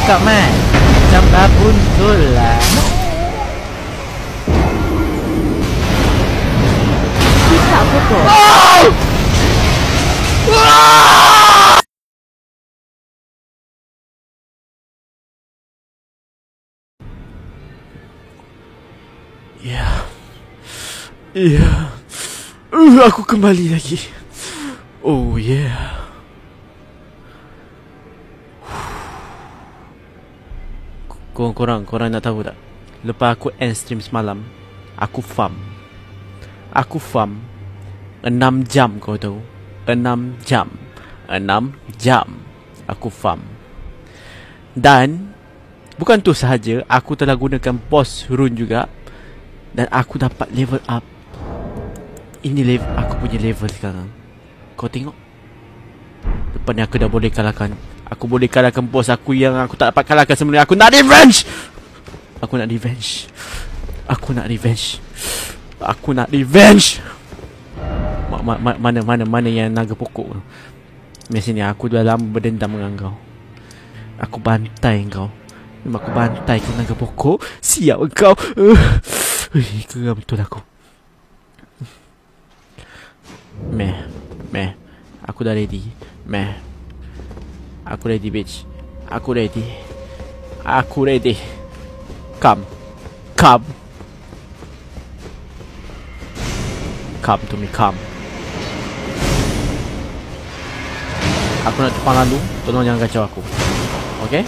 Kak Mat. Macam babun tu lah. Kita pukul. Ya. Aku kembali lagi. Oh yeah. Korang nak tahu tak? Lepas aku end stream semalam, aku farm 6 jam, kau tahu. 6 jam aku farm. Dan bukan tu sahaja, aku telah gunakan boss rune juga. Dan aku dapat level up. Ini level, aku punya level sekarang. Kau tengok. Lepas ni aku dah boleh kalahkan. Aku boleh kalahkan bos aku yang aku tak dapat kalahkan sebelum ni. Aku nak revenge. Mana yang naga pokok tu. Mari sini, aku dah lama berdendam dengan kau. Aku bantai kau. Memang aku bantai kau naga pokok. Siap kau. Geram betul aku. Meh. Aku dah ready. Aku ready, bitch. Aku ready. Come to me, come. Aku nak depan lalu. Tolong jangan kacau aku. Okay?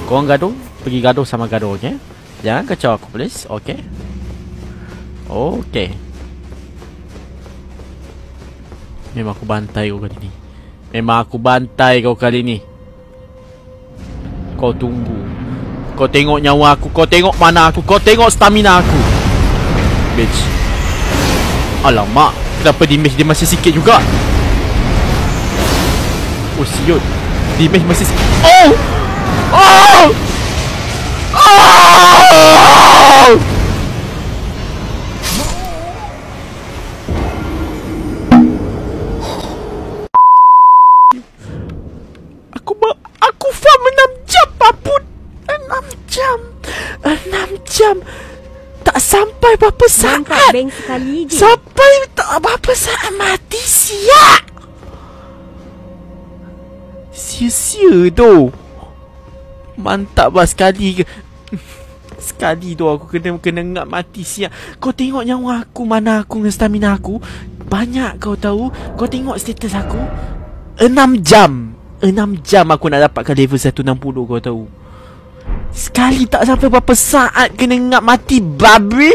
Korang gaduh, pergi gaduh sama gaduh, okay? Jangan kacau aku, please. Okay? Okay. Memang aku bantai kau kali ni. Kau tunggu. Kau tengok nyawa aku. Kau tengok mana aku. Kau tengok stamina aku. Bitch. Alamak. Kenapa damage dia masih sikit juga? Oh siut. Damage masih sikit. Oh! Aku farm 6 jam, paput. 6 jam. Tak sampai berapa saat. Nampak bank sekali je. Sampai tak berapa saat mati, siap. Sia-sia tu. Mantap lah sekali. Sekali tu aku kena ngap mati, siap. Kau tengok nyawa aku, mana aku dengan stamina aku. Banyak kau tahu. Kau tengok status aku. 6 jam aku nak dapatkan level 160, kau tahu. Sekali tak sampai berapa saat kena ngap mati, babi.